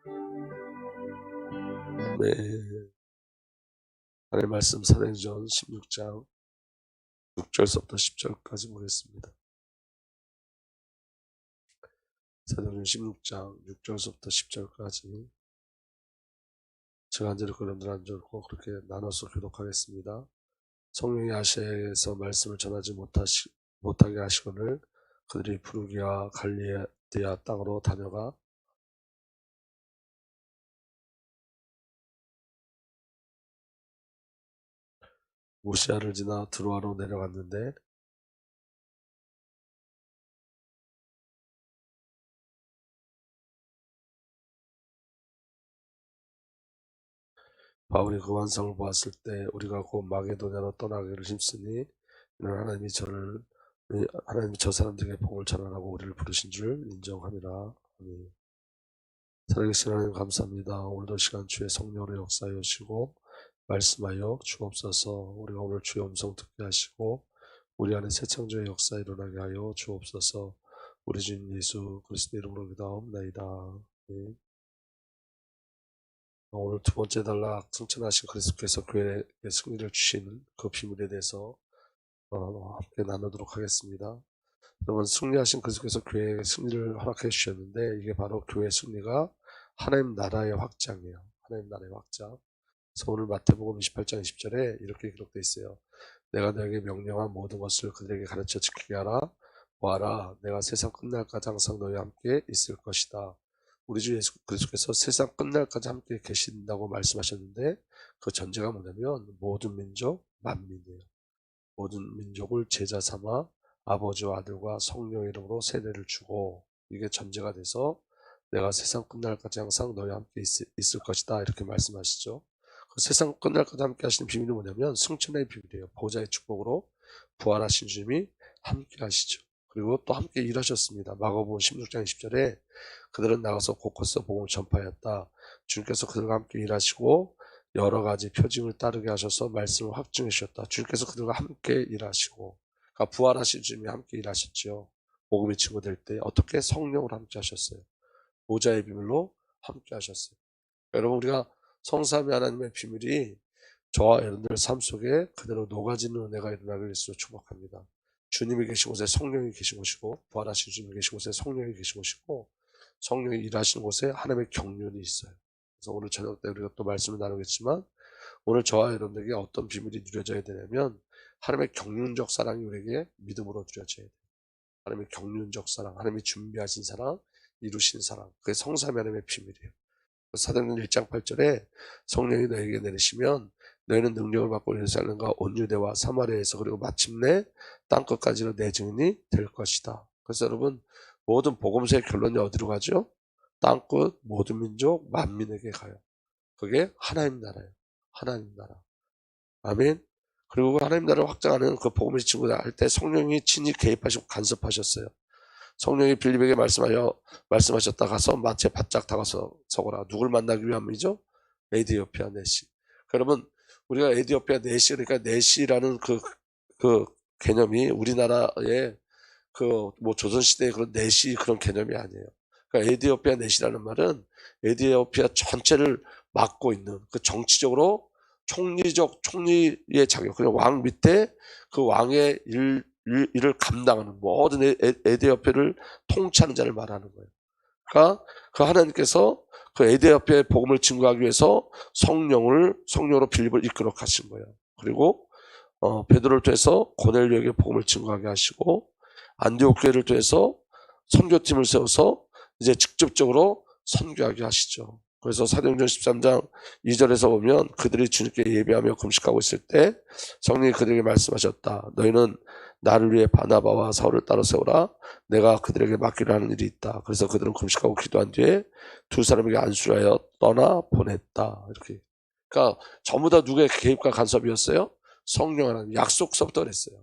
네. 하나님 말씀 사도행전 16장 6절서부터 10절까지 보겠습니다. 사도행전 16장 6절서부터 10절까지 제가 한 절을 여러분들 한 절을 꼭 그렇게 나눠서 교독하겠습니다. 성령이 아시아에서 말씀을 전하지 못하게 하시거늘 그들이 부르기와 갈릴리아 땅으로 다녀가 무시아를 지나 드로아로 내려갔는데 바울이 그 완성을 보았을 때 우리가 곧 마게도냐로 떠나기를 힘쓰니 이는 하나님이 저 사람들에게 복을 전하라고 우리를 부르신 줄 인정함이라. 아멘. 살아계신 하나님 감사합니다. 오늘도 시간 주의 성령으로 역사해 오시고 말씀하여 주옵소서. 우리가 오늘 주의 음성 듣게 하시고 우리 안에 새 창조의 역사 일어나게 하여 주옵소서. 우리 주님 예수 그리스도 이름으로 기도하옵나이다. 아멘. 오늘 두 번째 단락 승천하신 그리스도께서 교회에 승리를 주시는 그 비밀에 대해서 함께 나누도록 하겠습니다. 여러분, 승리하신 그리스도께서 교회에 승리를 허락해 주셨는데 이게 바로 교회 승리가 하나님 나라의 확장이에요. 하나님 나라의 확장. 그래서 오늘 마태복음 28장 20절에 이렇게 기록되어 있어요. 내가 너에게 명령한 모든 것을 그들에게 가르쳐 지키게 하라. 보아라, 내가 세상 끝날까지 항상 너희와 함께 있을 것이다. 우리 주 예수 그리스도께서 세상 끝날까지 함께 계신다고 말씀하셨는데 그 전제가 뭐냐면 모든 민족, 만민이에요. 모든 민족을 제자 삼아 아버지와 아들과 성령의 이름으로 세례를 주고 이게 전제가 돼서 내가 세상 끝날까지 항상 너희와 함께 있을 것이다 이렇게 말씀하시죠. 그 세상 끝날까지 함께 하시는 비밀이 뭐냐면 승천의 비밀이에요. 보좌의 축복으로 부활하신 주님이 함께 하시죠. 그리고 또 함께 일하셨습니다. 마가복음 16장 20절에 그들은 나가서 곳곳에서 복음을 전파하였다. 주님께서 그들과 함께 일하시고 여러 가지 표징을 따르게 하셔서 말씀을 확증해 주셨다. 주님께서 그들과 함께 일하시고 그러니까 부활하신 주님이 함께 일하셨죠. 복음의 친구 될 때 어떻게 성령으로 함께 하셨어요. 보좌의 비밀로 함께 하셨어요. 여러분 우리가 성삼위 하나님의 비밀이 저와 여러분들 삶 속에 그대로 녹아지는 은혜가 일어나길 예수로 축복합니다. 주님이 계신 곳에 성령이 계신 곳이고 부활하신 주님이 계신 곳에 성령이 계신 곳이고 성령이 일하시는 곳에 하나님의 경륜이 있어요. 그래서 오늘 저녁 때 우리가 또 말씀을 나누겠지만 오늘 저와 여러분들에게 어떤 비밀이 누려져야 되냐면 하나님의 경륜적 사랑이 우리에게 믿음으로 누려져야 돼요. 하나님의 경륜적 사랑, 하나님이 준비하신 사랑, 이루신 사랑, 그게 성삼위 하나님의 비밀이에요. 사도행전 1장 8절에 성령이 너에게 내리시면 너희는 능력을 받고 예루살렘과 온 유대와 사마리아에서 그리고 마침내 땅끝까지로 내 증인이 될 것이다. 그래서 여러분 모든 복음서의 결론이 어디로 가죠? 땅끝 모든 민족 만민에게 가요. 그게 하나님 나라예요. 하나님 나라. 아멘. 그리고 하나님 나라를 확장하는 그 복음의 친구들 할 때 성령이 친히 개입하시고 간섭하셨어요. 성령이 빌립에게 말씀하셨다 가서 마트에 바짝 다가서 서거라. 누굴 만나기 위함이죠? 에디오피아 내시. 여러분 우리가 에디오피아 내시 그러니까 내시라는 그 개념이 우리나라의 그 뭐 조선시대의 그런 내시 그런 개념이 아니에요. 그러니까 에디오피아 내시라는 말은 에디오피아 전체를 맡고 있는 그 정치적으로 총리의 자격, 그냥 왕 밑에 그 왕의 일을 감당하는 모든 에디오피아를 통치하는 자를 말하는 거예요. 그러니까 그 하나님께서 그 에디오피아의 복음을 증거하기 위해서 성령으로 빌립을 이끌어 가신 거예요. 그리고 베드로를 통해서 고넬료에게 복음을 증거하게 하시고 안디옥 교회를 통해서 선교팀을 세워서 이제 직접적으로 선교하게 하시죠. 그래서 사도행전 13장 2절에서 보면 그들이 주님께 예배하며 금식하고 있을 때 성령이 그들에게 말씀하셨다. 너희는 나를 위해 바나바와 사울을 따로 세우라. 내가 그들에게 맡기려 하는 일이 있다. 그래서 그들은 금식하고 기도한 뒤에 두 사람에게 안수를 하여 떠나 보냈다. 이렇게. 그러니까 전부 다 누구의 개입과 간섭이었어요? 성령 하나님. 약속서부터 그랬어요.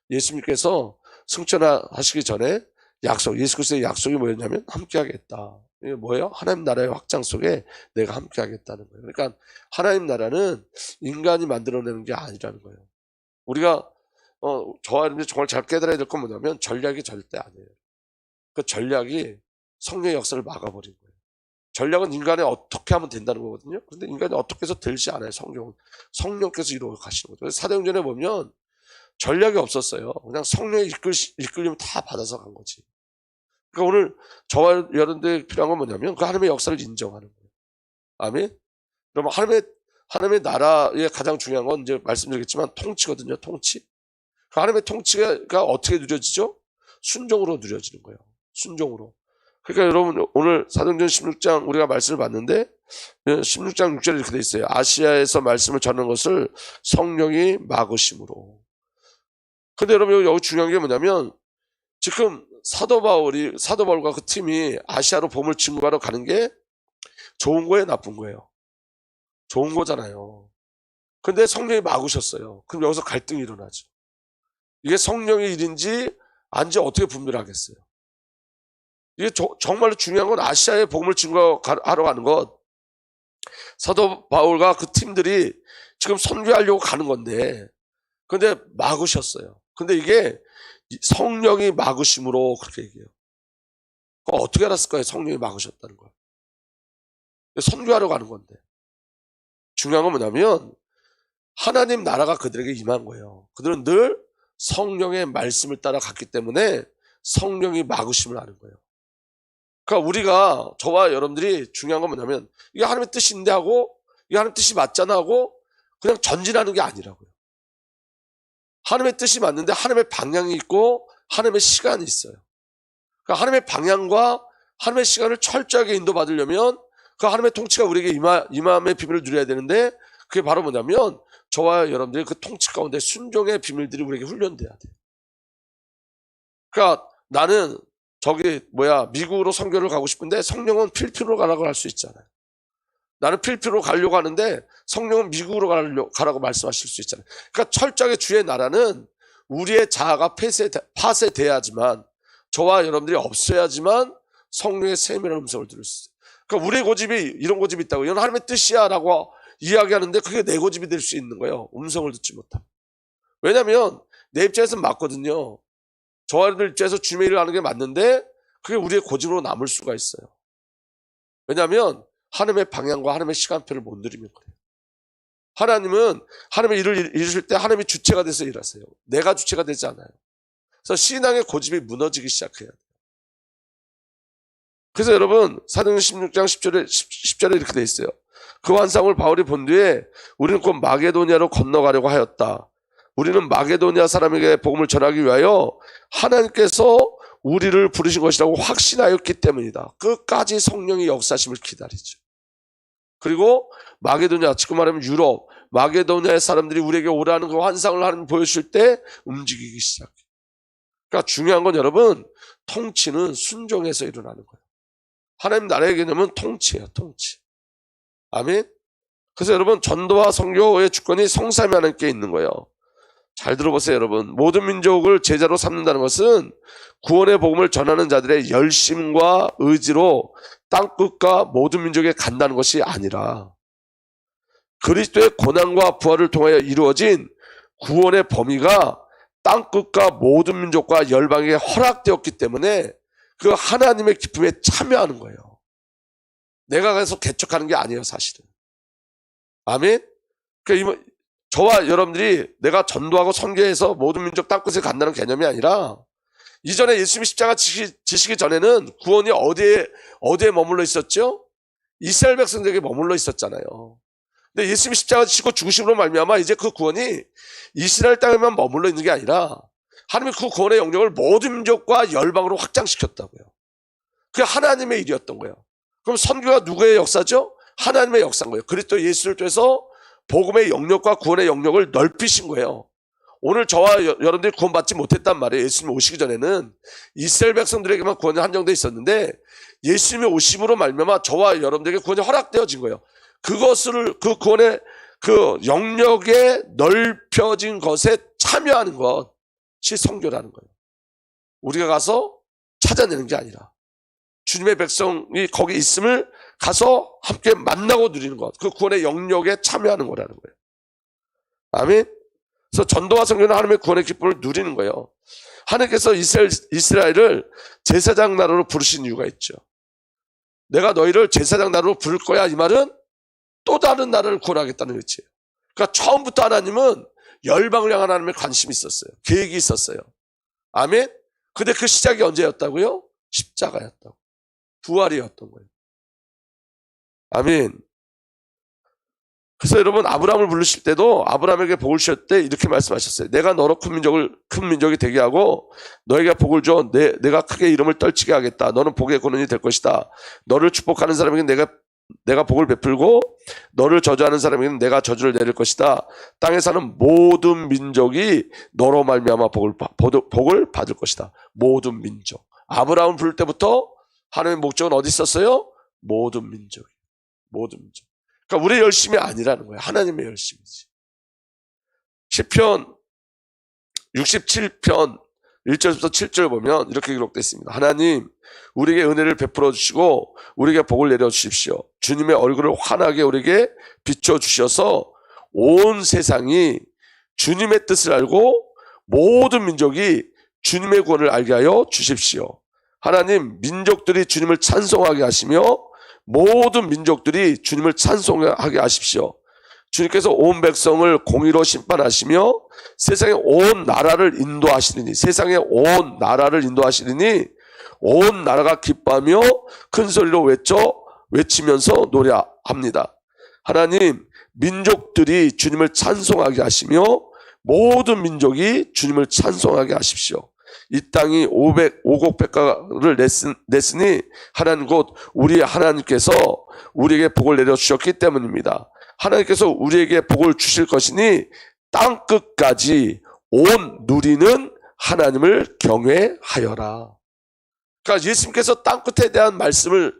예수님께서 승천하시기 전에 예수 그리스도의 약속이 뭐였냐면 함께 하겠다. 이게 뭐예요? 하나님 나라의 확장 속에 내가 함께 하겠다는 거예요. 그러니까 하나님 나라는 인간이 만들어내는 게 아니라는 거예요. 우리가 저와 여러분들이 정말 잘 깨달아야 될 건 뭐냐면 전략이 절대 아니에요. 그 전략이 성령의 역사를 막아버린 거예요. 전략은 인간이 어떻게 하면 된다는 거거든요. 근데 인간이 어떻게 해서 되지 않아요. 성령은. 성령께서 이루어 가시는 거죠. 그래서 사도행전에 보면 전략이 없었어요. 그냥 성령의 이끌림을 다 받아서 간 거지. 그러니까 오늘 저와 여러분들 필요한 건 뭐냐면 그 하나님의 역사를 인정하는 거예요. 아멘? 그러면 하나님의 나라의 가장 중요한 건 이제 말씀드리겠지만 통치거든요. 통치. 그 하나님의 통치가 어떻게 누려지죠? 순종으로 누려지는 거예요. 순종으로. 그러니까 여러분 오늘 사도행전 16장 우리가 말씀을 봤는데 16장 6절에 이렇게 돼 있어요. 아시아에서 말씀을 전하는 것을 성령이 막으심으로. 근데 여러분 여기 중요한 게 뭐냐면 지금 사도 바울과 그 팀이 아시아로 복음을 증거하러 가는 게 좋은 거예요, 나쁜 거예요? 좋은 거잖아요. 근데 성령이 막으셨어요. 그럼 여기서 갈등이 일어나죠. 이게 성령의 일인지 아닌지 어떻게 분별하겠어요? 이게 정말로 중요한 건 아시아에 복음을 증거하러 가는 것. 사도 바울과 그 팀들이 지금 선교하려고 가는 건데 근데 막으셨어요. 근데 이게 성령이 막으심으로 그렇게 얘기해요. 어떻게 알았을까요? 성령이 막으셨다는 걸. 선교하러 가는 건데. 중요한 건 뭐냐면 하나님 나라가 그들에게 임한 거예요. 그들은 늘 성령의 말씀을 따라 갔기 때문에 성령이 막으심을 아는 거예요. 그러니까 우리가 저와 여러분들이 중요한 건 뭐냐면 이게 하나님의 뜻인데 하고 이게 하나님의 뜻이 맞잖아 하고 그냥 전진하는 게 아니라고요. 하나님의 뜻이 맞는데 하나님의 방향이 있고 하나님의 시간이 있어요. 그러니까 하나님의 방향과 하나님의 시간을 철저하게 인도받으려면 그 하나님의 통치가 우리에게 임함의 비밀을 누려야 되는데 그게 바로 뭐냐면 저와 여러분들이 그 통치 가운데 순종의 비밀들이 우리에게 훈련돼야 돼요. 그러니까 나는 미국으로 선교를 가고 싶은데 성령은 필리핀으로 가라고 할 수 있잖아요. 나는 필리핀으로 가려고 하는데 성령은 미국으로 가라고 말씀하실 수 있잖아요. 그러니까 철저하게 주의 나라는 우리의 자아가 파쇄돼야지만 저와 여러분들이 없어야지만 성령의 세밀한 음성을 들을 수 있어요. 그러니까 우리의 고집이 이런 고집이 있다고 이건 하나님의 뜻이야 라고 이야기하는데 그게 내 고집이 될 수 있는 거예요. 음성을 듣지 못하면. 왜냐하면 내 입장에서는 맞거든요. 저와 여러분들 입장에서 주의 일을 하는 게 맞는데 그게 우리의 고집으로 남을 수가 있어요. 왜냐하면 하나님의 방향과 하나님의 시간표를 못 누리면 그래요. 하나님은 하나님의 일을 이루실 때 하나님이 주체가 돼서 일하세요. 내가 주체가 되지 않아요. 그래서 신앙의 고집이 무너지기 시작해요. 그래서 여러분 사도행전 16장 10절에 이렇게 돼 있어요. 그 환상을 바울이 본 뒤에 우리는 곧 마게도니아로 건너가려고 하였다. 우리는 마게도니아 사람에게 복음을 전하기 위하여 하나님께서 우리를 부르신 것이라고 확신하였기 때문이다. 끝까지 성령의 역사심을 기다리죠. 그리고 마게도니아, 지금 말하면 유럽, 마게도니아의 사람들이 우리에게 오라는 그 환상을 하나님 보여줄 때 움직이기 시작해요. 그러니까 중요한 건 여러분 통치는 순종에서 일어나는 거예요. 하나님 나라의 개념은 통치예요. 통치. 아멘. 그래서 여러분 전도와 선교의 주권이 성삼위 하나님께 있는 거예요. 잘 들어보세요 여러분. 모든 민족을 제자로 삼는다는 것은 구원의 복음을 전하는 자들의 열심과 의지로 땅끝과 모든 민족에 간다는 것이 아니라 그리스도의 고난과 부활을 통하여 이루어진 구원의 범위가 땅끝과 모든 민족과 열방에게 허락되었기 때문에 그 하나님의 기쁨에 참여하는 거예요. 내가 가서 개척하는 게 아니에요 사실은. 아멘. 그러니까 저와 여러분들이 내가 전도하고 선교해서 모든 민족 땅끝에 간다는 개념이 아니라 이전에 예수님이 십자가 지시기 전에는 구원이 어디에 머물러 있었죠? 이스라엘 백성들에게 머물러 있었잖아요. 근데 예수님이 십자가 지시고 죽으심으로 말미암아 이제 그 구원이 이스라엘 땅에만 머물러 있는 게 아니라 하나님이 그 구원의 영역을 모든 민족과 열방으로 확장시켰다고요. 그게 하나님의 일이었던 거예요. 그럼 선교가 누구의 역사죠? 하나님의 역사인 거예요. 그리스도 예수를 통해서 복음의 영역과 구원의 영역을 넓히신 거예요. 오늘 저와 여러분들이 구원받지 못했단 말이에요. 예수님이 오시기 전에는 이스라엘 백성들에게만 구원이 한정되어 있었는데 예수님이 오심으로 말미암아 저와 여러분들에게 구원이 허락되어진 거예요. 그 구원의 그 영역에 넓혀진 것에 참여하는 것이 선교라는 거예요. 우리가 가서 찾아내는 게 아니라 주님의 백성이 거기 있음을 가서 함께 만나고 누리는 것, 그 구원의 영역에 참여하는 거라는 거예요. 아멘. 그래서 전도와 선교는 하나님의 구원의 기쁨을 누리는 거예요. 하나님께서 이스라엘을 제사장 나라로 부르신 이유가 있죠. 내가 너희를 제사장 나라로 부를 거야. 이 말은 또 다른 나라를 구원하겠다는 의지예요. 그러니까 처음부터 하나님은 열방을 향한 하나님의 관심이 있었어요. 계획이 있었어요. 아멘. 근데 그 시작이 언제였다고요? 십자가였다고. 부활이었던 거예요. 아멘. 그래서 여러분, 아브라함을 부르실 때도 아브라함에게 복을 주실 때 이렇게 말씀하셨어요. 내가 너로 큰 민족이 되게 하고 너에게 복을 줘. 내가 크게 이름을 떨치게 하겠다. 너는 복의 근원이 될 것이다. 너를 축복하는 사람에게 내가 복을 베풀고 너를 저주하는 사람에게는 내가 저주를 내릴 것이다. 땅에 사는 모든 민족이 너로 말미암아 복을 받을 것이다. 모든 민족. 아브라함을 부를 때부터 하나님의 목적은 어디 있었어요? 모든 민족. 모든 민족. 그러니까 우리의 열심이 아니라는 거예요. 하나님의 열심이지. 시편 67편 1절부터 7절 보면 이렇게 기록되어 있습니다. 하나님, 우리에게 은혜를 베풀어 주시고 우리에게 복을 내려 주십시오. 주님의 얼굴을 환하게 우리에게 비춰 주셔서 온 세상이 주님의 뜻을 알고 모든 민족이 주님의 구원을 알게 하여 주십시오. 하나님, 민족들이 주님을 찬송하게 하시며 모든 민족들이 주님을 찬송하게 하십시오. 주님께서 온 백성을 공의로 심판하시며 세상의 온 나라를 인도하시리니 온 나라가 기뻐하며 큰 소리로 외치면서 노래합니다. 하나님, 민족들이 주님을 찬송하게 하시며 모든 민족이 주님을 찬송하게 하십시오. 이 땅이 오곡백과를 냈으니 하나님 곧 우리 하나님께서 우리에게 복을 내려주셨기 때문입니다. 하나님께서 우리에게 복을 주실 것이니 땅끝까지 온 누리는 하나님을 경외하여라. 그러니까 예수님께서 땅끝에 대한 말씀을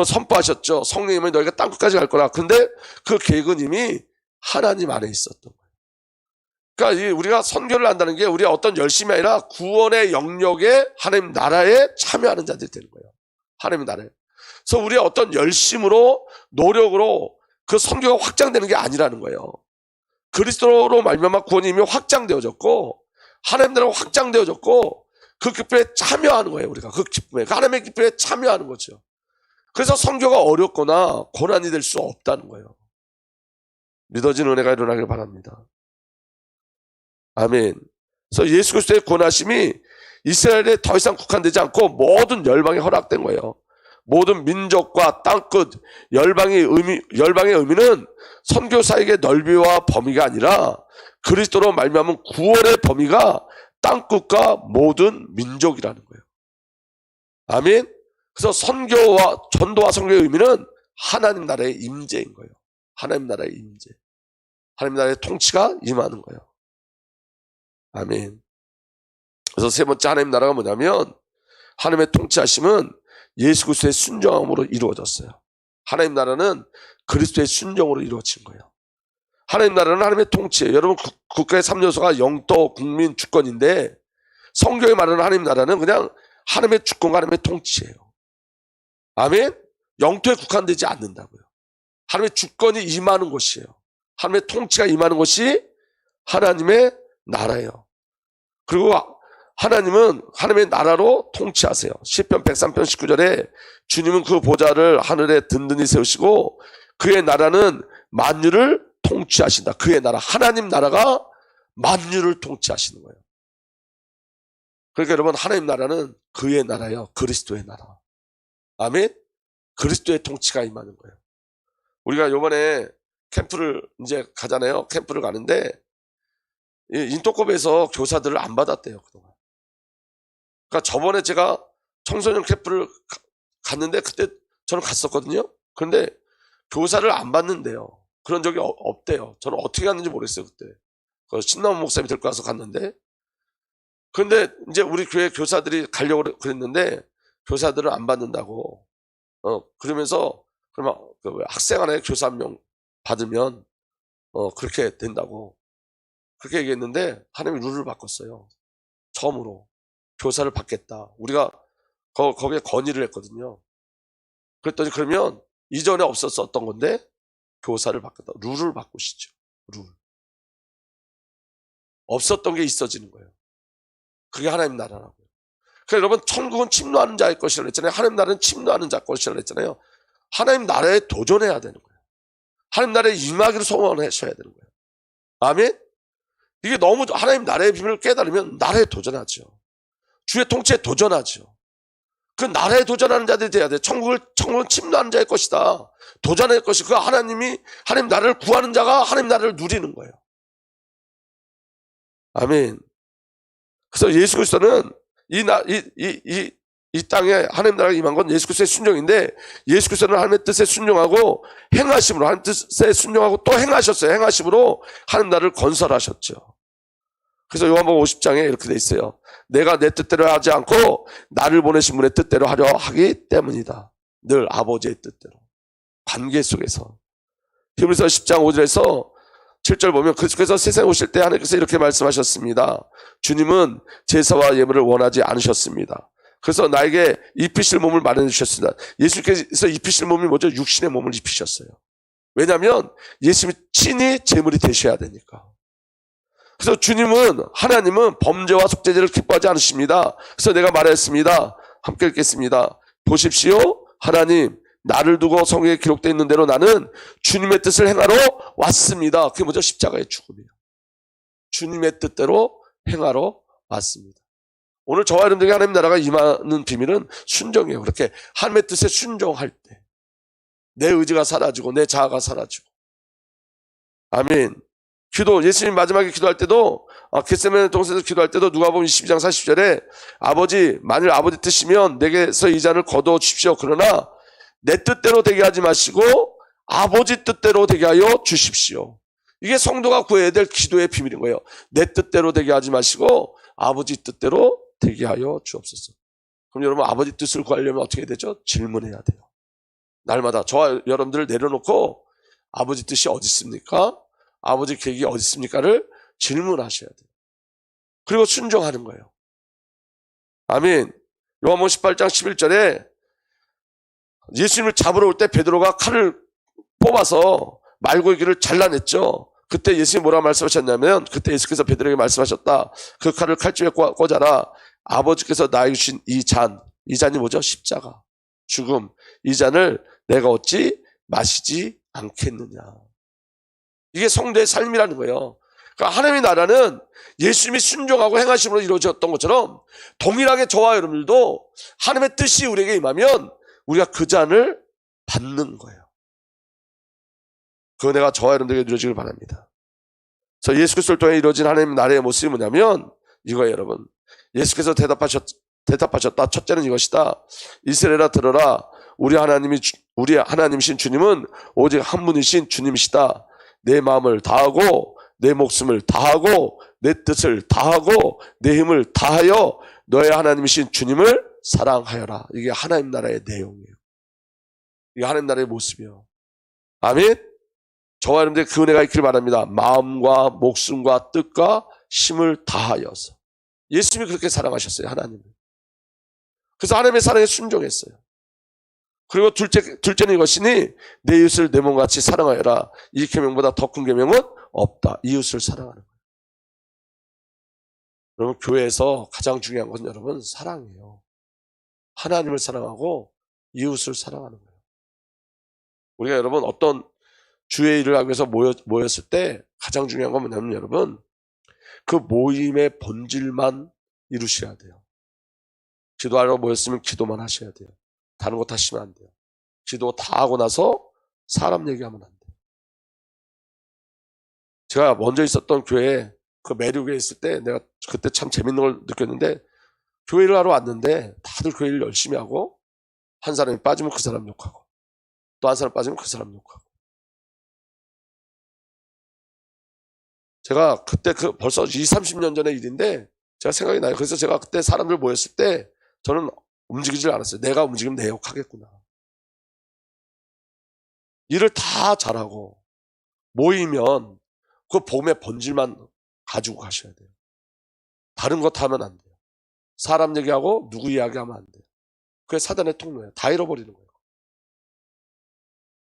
선포하셨죠. 성령님은 너희가 땅끝까지 갈 거라. 근데 그 계획은 이미 하나님 안에 있었던 거예요. 그러니까 우리가 선교를 한다는 게 우리가 어떤 열심이 아니라 구원의 영역에 하나님 나라에 참여하는 자들이 되는 거예요. 하나님 나라에. 그래서 우리가 어떤 열심으로 노력으로 그 선교가 확장되는 게 아니라는 거예요. 그리스도로 말미암아 구원이 이미 확장되어졌고 하나님 나라가 확장되어졌고 그 기쁨에 참여하는 거예요. 우리가 그 기쁨에, 하나님의 기쁨에 참여하는 거죠. 그래서 선교가 어렵거나 고난이 될 수 없다는 거예요. 믿어진 은혜가 일어나길 바랍니다. 아멘. 그래서 예수 그리스도의 권하심이 이스라엘에 더 이상 국한되지 않고 모든 열방에 허락된 거예요. 모든 민족과 땅끝, 열방의 의미는 선교사에게 넓이와 범위가 아니라 그리스도로 말미암은 구원의 범위가 땅끝과 모든 민족이라는 거예요. 아멘. 그래서 전도와 선교의 의미는 하나님 나라의 임재인 거예요. 하나님 나라의 임재. 하나님 나라의 통치가 임하는 거예요. 아멘. 그래서 세 번째 하나님 나라가 뭐냐면 하나님의 통치하심은 예수 그리스도의 순종함으로 이루어졌어요. 하나님 나라는 그리스도의 순종으로 이루어진 거예요. 하나님 나라는 하나님의 통치예요. 여러분 국가의 3요소가 영토, 국민, 주권인데 성경에 말하는 하나님 나라는 그냥 하나님의 주권과 하나님의 통치예요. 아멘? 영토에 국한되지 않는다고요. 하나님의 주권이 임하는 곳이에요. 하나님의 통치가 임하는 곳이 하나님의 나라예요. 그리고 하나님은 하나님의 나라로 통치하세요. 시편 103편 19절에 주님은 그 보좌를 하늘에 든든히 세우시고 그의 나라는 만유를 통치하신다. 그의 나라, 하나님 나라가 만유를 통치하시는 거예요. 그러니까 여러분, 하나님 나라는 그의 나라예요. 그리스도의 나라. 아멘? 그리스도의 통치가 임하는 거예요. 우리가 이번에 캠프를 이제 가잖아요. 캠프를 가는데 인도급에서 교사들을 안 받았대요. 그동안. 그러니까 저번에 제가 청소년 캠프를 갔는데 그때 저는 갔었거든요. 그런데 교사를 안 받는데요. 그런 적이 없대요. 저는 어떻게 갔는지 모르겠어요. 그때 신나운 목사님이 데리고 가서 갔는데, 그런데 이제 우리 교회 교사들이 가려고 그랬는데 교사들을 안 받는다고. 그러면서 그러면 학생 안에 교사 한 명 받으면 그렇게 된다고 그렇게 얘기했는데 하나님이 룰을 바꿨어요. 처음으로 교사를 받겠다. 우리가 거기에 건의를 했거든요. 그랬더니 그러면 이전에 없었던 건데 교사를 바꿨다. 룰을 바꾸시죠. 룰. 없었던 게 있어지는 거예요. 그게 하나님 나라라고요. 그러니까 여러분, 천국은 침노하는 자의 것이라고 했잖아요. 하나님 나라는 침노하는 자의 것이라고 했잖아요. 하나님 나라에 도전해야 되는 거예요. 하나님 나라에 임하기를 소원하셔야 되는 거예요. 아멘? 이게 너무 하나님 나라의 비밀을 깨달으면 나라에 도전하죠. 주의 통치에 도전하죠. 그 나라에 도전하는 자들이 돼야 돼. 천국을 침노하는 자의 것이다. 도전할 것이 그 하나님 나라를 구하는 자가 하나님 나라를 누리는 거예요. 아멘. 그래서 예수 그리스도는 이 땅에 하나님 나라가 임한 건 예수 그리스도의 순종인데, 예수 그리스도는 하나님의 뜻에 순종하고 행하심으로, 하나님 뜻에 순종하고 또 행하셨어요. 행하심으로 하나님 나라를 건설하셨죠. 그래서 요한복음 50장에 이렇게 돼 있어요. 내가 내 뜻대로 하지 않고 나를 보내신 분의 뜻대로 하려 하기 때문이다. 늘 아버지의 뜻대로. 관계 속에서. 히브리서 10장 5절에서 7절 보면, 그래서 세상에 오실 때 하나님께서 이렇게 말씀하셨습니다. 주님은 제사와 예물을 원하지 않으셨습니다. 그래서 나에게 입히실 몸을 마련해 주셨습니다. 예수님께서 입히실 몸이 뭐죠? 육신의 몸을 입히셨어요. 왜냐하면 예수님이 친히 제물이 되셔야 되니까. 그래서 하나님은 범죄와 속죄제를 기뻐하지 않으십니다. 그래서 내가 말했습니다. 함께 읽겠습니다. 보십시오. 하나님, 나를 두고 성경에 기록되어 있는 대로 나는 주님의 뜻을 행하러 왔습니다. 그게 뭐죠? 십자가의 죽음이에요. 주님의 뜻대로 행하러 왔습니다. 오늘 저와 여러분들에게 하나님 나라가 임하는 비밀은 순종이에요. 그렇게 하나님의 뜻에 순종할 때 내 의지가 사라지고 내 자아가 사라지고. 아멘. 예수님 마지막에 기도할 때도, 겟세마네 동산에서 기도할 때도 누가복음 22장 40절에 아버지, 만일 아버지 뜻이면 내게서 이 잔을 거두어 주십시오. 그러나 내 뜻대로 되게 하지 마시고 아버지 뜻대로 되게 하여 주십시오. 이게 성도가 구해야 될 기도의 비밀인 거예요. 내 뜻대로 되게 하지 마시고 아버지 뜻대로 되게 하여 주옵소서. 그럼 여러분, 아버지 뜻을 구하려면 어떻게 해야 되죠? 질문해야 돼요. 날마다 저와 여러분들을 내려놓고 아버지 뜻이 어디 있습니까? 아버지 계획이 어디 있습니까를 질문하셔야 돼요. 그리고 순종하는 거예요. 아멘. 요한복음 18장 11절에 예수님을 잡으러 올 때 베드로가 칼을 뽑아서 말고기를 잘라냈죠. 그때 예수님이 뭐라고 말씀하셨냐면, 그때 예수께서 베드로에게 말씀하셨다. 그 칼을 칼집에 꽂아라. 아버지께서 나에게 주신 이 잔이 뭐죠? 십자가, 죽음. 이 잔을 내가 어찌 마시지 않겠느냐. 이게 성도의 삶이라는 거예요. 그러니까 하나님의 나라는 예수님이 순종하고 행하심으로 이루어졌던 것처럼, 동일하게 저와 여러분들도 하나님의 뜻이 우리에게 임하면 우리가 그 잔을 받는 거예요. 그 은혜가 저와 여러분들에게 이루어지길 바랍니다. 그래서 예수 그리스도를 통해 이루어진 하나님 나라의 모습이 뭐냐면 이거예요, 여러분. 예수께서 대답하셨다. 첫째는 이것이다. 이스라엘아 들어라. 우리 하나님이신 주님은 오직 한 분이신 주님이시다. 내 마음을 다하고 내 목숨을 다하고 내 뜻을 다하고 내 힘을 다하여 너의 하나님이신 주님을 사랑하여라. 이게 하나님 나라의 내용이에요. 이게 하나님 나라의 모습이에요. 아멘. 저와 여러분들 그 은혜가 있기를 바랍니다. 마음과 목숨과 뜻과 힘을 다하여서. 예수님이 그렇게 사랑하셨어요, 하나님을. 그래서 하나님의 사랑에 순종했어요. 그리고 둘째는 이것이니 내 이웃을 내 몸같이 사랑하여라. 이 계명보다 더 큰 계명은 없다. 이웃을 사랑하는 거예요. 여러분, 교회에서 가장 중요한 건 여러분 사랑이에요. 하나님을 사랑하고 이웃을 사랑하는 거예요. 우리가 여러분 어떤 주의 일을 하기 위해서 모였을 때 가장 중요한 건 뭐냐면 여러분, 그 모임의 본질만 이루셔야 돼요. 기도하러 모였으면 기도만 하셔야 돼요. 다른 거 하시면 안 돼요. 기도 다 하고 나서 사람 얘기하면 안 돼요. 제가 먼저 있었던 교회에 그 매류교회에 있을 때 내가 그때 참 재밌는 걸 느꼈는데, 교회를 하러 왔는데 다들 교회를 열심히 하고 한 사람이 빠지면 그 사람 욕하고 또 한 사람 빠지면 그 사람 욕하고. 제가 그때 벌써 20-30년 전의 일인데 제가 생각이 나요. 그래서 제가 그때 사람들 모였을 때 저는 움직이질 않았어요. 내가 움직이면 내 욕하겠구나. 일을 다 잘하고 모이면 그 복음의 본질만 가지고 가셔야 돼요. 다른 것 하면 안 돼요. 사람 얘기하고 누구 이야기하면 안 돼요. 그게 사단의 통로예요. 다 잃어버리는 거예요.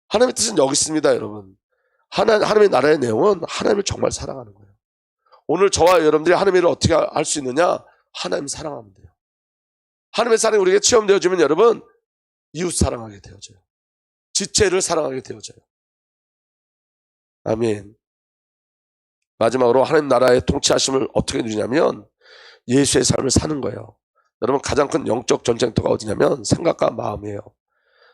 하나님의 뜻은 여기 있습니다, 여러분. 하나님의 나라의 내용은 하나님을 정말 사랑하는 거예요. 오늘 저와 여러분들이 하나님의 일을 어떻게 할 수 있느냐? 하나님 사랑하면 돼요. 하나님의 사랑이 우리에게 체험되어지면 여러분 이웃 사랑하게 되어져요. 지체를 사랑하게 되어져요. 아멘. 마지막으로 하나님 나라의 통치하심을 어떻게 누리냐면 예수의 삶을 사는 거예요. 여러분, 가장 큰 영적 전쟁터가 어디냐면 생각과 마음이에요.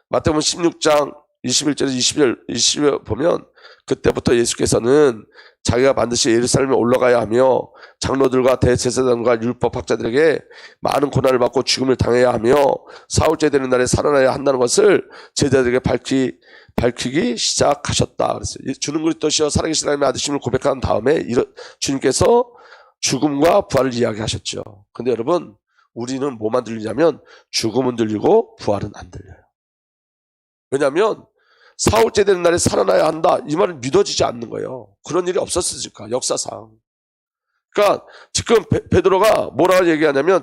마태복음 16장 21절에서 20절 보면 그때부터 예수께서는 자기가 반드시 예루살렘에 올라가야 하며 장로들과 대제사장과 율법학자들에게 많은 고난을 받고 죽음을 당해야 하며 사흘째 되는 날에 살아나야 한다는 것을 제자들에게 밝히기 시작하셨다. 그랬어요. 주는 그리스도시여 살아계신 하나님의 아드심을 고백한 다음에 주님께서 죽음과 부활을 이야기하셨죠. 근데 여러분, 우리는 뭐만 들리냐면 죽음은 들리고 부활은 안 들려요. 왜냐하면 사흘째 되는 날에 살아나야 한다, 이 말은 믿어지지 않는 거예요. 그런 일이 없었으니까, 역사상. 그러니까 지금 베드로가 뭐라고 얘기하냐면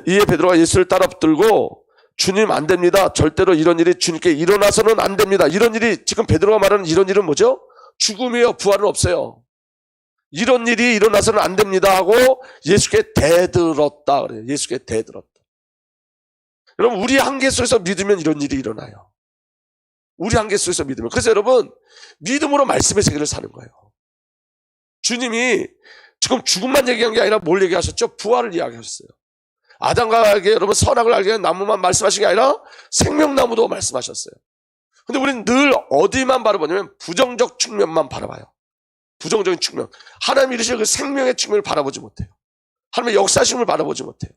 이에 베드로가 예수를 따라 붙들고 주님 안 됩니다. 절대로 이런 일이 주님께 일어나서는 안 됩니다. 이런 일이, 지금 베드로가 말하는 이런 일은 뭐죠? 죽음이에요. 부활은 없어요. 이런 일이 일어나서는 안 됩니다 하고 예수께 대들었다 그래요. 예수께 대들었다. 여러분, 우리 한계 속에서 믿으면 이런 일이 일어나요. 우리 한계 속에서 믿으면. 그래서 여러분, 믿음으로 말씀의 세계를 사는 거예요. 주님이 지금 죽음만 얘기한 게 아니라 뭘 얘기하셨죠? 부활을 이야기하셨어요. 아담과 에게 여러분 선악을 알게 한 나무만 말씀하신 게 아니라 생명나무도 말씀하셨어요. 근데 우리는 늘 어디만 바라보냐면 부정적 측면만 바라봐요. 부정적인 측면. 하나님이 이르실 그 생명의 측면을 바라보지 못해요. 하나님의 역사심을 바라보지 못해요.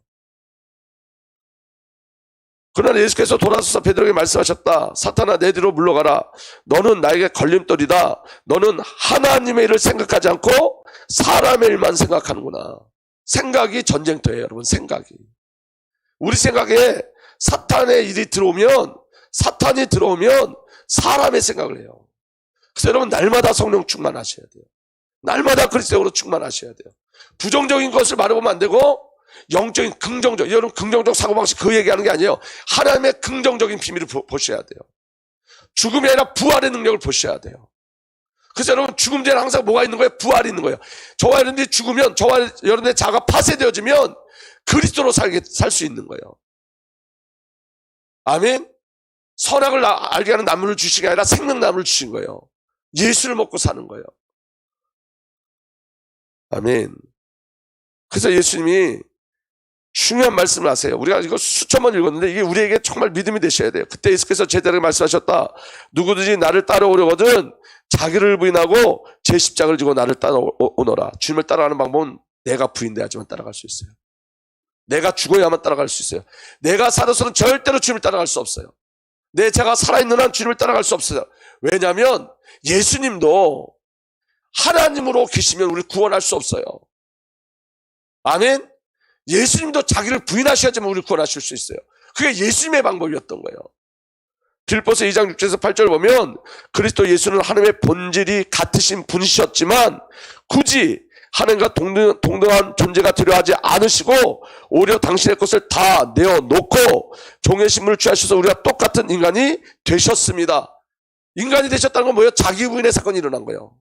그러나 예수께서 돌아서서 베드로에게 말씀하셨다. 사탄아, 내 뒤로 물러가라. 너는 나에게 걸림돌이다. 너는 하나님의 일을 생각하지 않고 사람의 일만 생각하는구나. 생각이 전쟁터예요, 여러분. 생각이. 우리 생각에 사탄의 일이 들어오면, 사탄이 들어오면 사람의 생각을 해요. 그래서 여러분, 날마다 성령 충만하셔야 돼요. 날마다 그리스도로 충만하셔야 돼요. 부정적인 것을 바라보면 안 되고 영적인 긍정적, 여러분 긍정적 사고방식 그 얘기하는 게 아니에요. 하나님의 긍정적인 비밀을 보셔야 돼요. 죽음이 아니라 부활의 능력을 보셔야 돼요. 그래서 여러분, 죽음 전에 항상 뭐가 있는 거예요? 부활이 있는 거예요. 저와 여러분들이 죽으면, 저와 여러분의 자아가 파쇄되어지면 그리스도로 살 수 있는 거예요. 아멘. 선악을 알게 하는 나무를 주신 게 아니라 생명나무를 주신 거예요. 예수를 먹고 사는 거예요. 아멘. 그래서 예수님이 중요한 말씀을 하세요. 우리가 이거 수천 번 읽었는데 이게 우리에게 정말 믿음이 되셔야 돼요. 그때 예수께서 제자들에게 말씀하셨다. 누구든지 나를 따라오려거든 자기를 부인하고 제 십자가를 지고 나를 따라오너라. 주님을 따라가는 방법은 내가 부인돼야지만 따라갈 수 있어요. 내가 죽어야만 따라갈 수 있어요. 내가 살아서는 절대로 주님을 따라갈 수 없어요. 내 제가 살아있는 한 주님을 따라갈 수 없어요. 왜냐하면 예수님도 하나님으로 계시면 우리를 구원할 수 없어요. 아멘. 예수님도 자기를 부인하셔야지만 우리를 구원하실 수 있어요. 그게 예수님의 방법이었던 거예요. 빌립보서 2장 6절에서 8절 보면 그리스도 예수는 하나님의 본질이 같으신 분이셨지만 굳이 하나님과 동등한 존재가 되려 하지 않으시고 오히려 당신의 것을 다 내어놓고 종의 신분을 취하셔서 우리가 똑같은 인간이 되셨습니다. 인간이 되셨다는 건 뭐예요? 자기 부인의 사건이 일어난 거예요.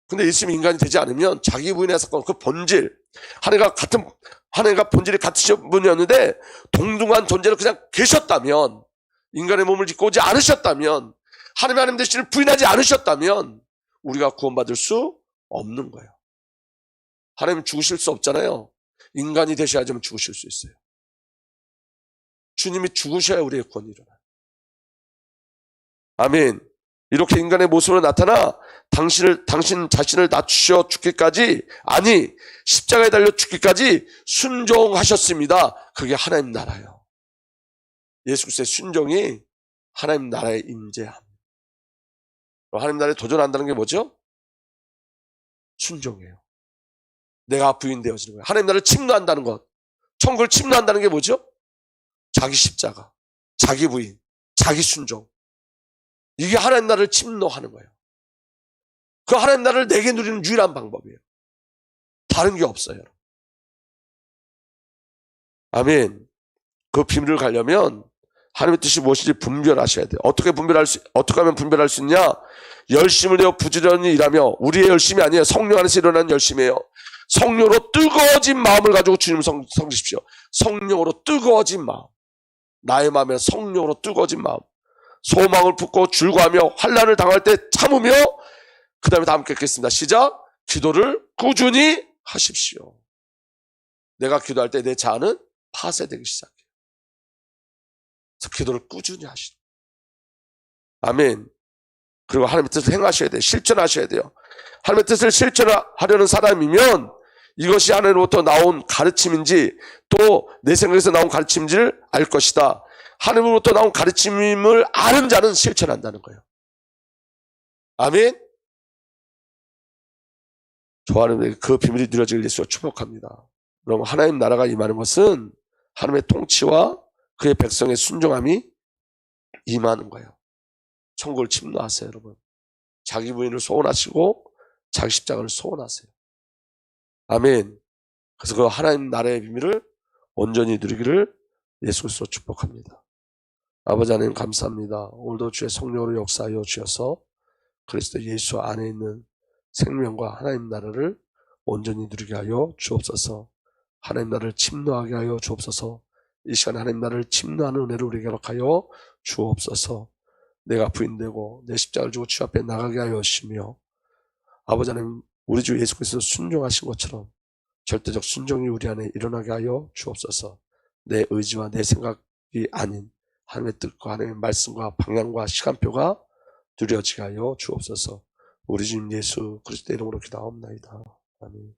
근데 예수님이 인간이 되지 않으면 자기 부인의 사건, 그 본질, 하나님과 본질이 같으신 분이었는데 동등한 존재로 그냥 계셨다면, 인간의 몸을 짓고 오지 않으셨다면, 하나님 되시를 부인하지 않으셨다면 우리가 구원받을 수 없는 거예요. 하나님 죽으실 수 없잖아요. 인간이 되셔야지만 죽으실 수 있어요. 주님이 죽으셔야 우리의 구원이 일어나요. 아멘. 이렇게 인간의 모습으로 나타나 당신 자신을 낮추셔 죽기까지, 아니 십자가에 달려 죽기까지 순종하셨습니다. 그게 하나님 나라예요. 예수 그리스도의 순종이 하나님 나라의 임재함. 하나님 나라에 도전한다는 게 뭐죠? 순종이에요. 내가 부인되어지는 거예요. 하나님 나라를 침노한다는 것, 천국을 침노한다는 게 뭐죠? 자기 십자가, 자기 부인, 자기 순종. 이게 하나님 나라를 침노하는 거예요. 그 하나님 나라를 내게 누리는 유일한 방법이에요. 다른 게 없어요. 아멘. 그 비밀을 가려면 하나님의 뜻이 무엇인지 분별하셔야 돼요. 어떻게 하면 분별할 수 있냐? 열심을 내어 부지런히 일하며, 우리의 열심이 아니에요. 성령 안에서 일어나는 열심이에요. 성령으로 뜨거워진 마음을 가지고 주님을 섬기십시오. 성령으로 뜨거워진 마음. 나의 마음에 성령으로 뜨거워진 마음, 소망을 품고 줄과하며 환난을 당할 때 참으며, 그 다음에 다 함께 읽겠습니다. 시작. 기도를 꾸준히 하십시오. 내가 기도할 때 내 자아는 파쇄되기 시작해요. 그래서 기도를 꾸준히 하시라. 아멘. 그리고 하나님의 뜻을 행하셔야 돼요. 실천하셔야 돼요. 하나님의 뜻을 실천하려는 사람이면 이것이 하나님으로부터 나온 가르침인지 또 내 생각에서 나온 가르침인지를 알 것이다. 하나님으로부터 나온 가르침을 아는 자는 실천한다는 거예요. 아멘. 좋아하는 그 비밀이 누려질 예수로 축복합니다. 그럼 하나님 나라가 임하는 것은 하나님의 통치와 그의 백성의 순종함이 임하는 거예요. 천국을 침노하세요, 여러분. 자기 부인을 소원하시고 자기 십자가를 소원하세요. 아멘. 그래서 그 하나님 나라의 비밀을 온전히 누리기를 예수 그리스도로 축복합니다. 아버지 하나님 감사합니다. 오늘도 주의 성령으로 역사하여 주셔서 그리스도 예수 안에 있는 생명과 하나님 나라를 온전히 누리게 하여 주옵소서. 하나님 나라를 침노하게 하여 주옵소서. 이 시간에 하나님 나라를 침노하는 은혜를 우리에게 허락하여 주옵소서. 내가 부인되고 내 십자가를 지고 주 앞에 나가게 하여 주시며, 아버지 하나님 우리 주 예수 그리스도 순종하신 것처럼 절대적 순종이 우리 안에 일어나게 하여 주옵소서. 내 의지와 내 생각이 아닌 하나님의 뜻과 하나님의 말씀과 방향과 시간표가 누려지게 하여 주옵소서. 우리 주님 예수 그리스도의 이름으로 기도하옵나이다. 아멘.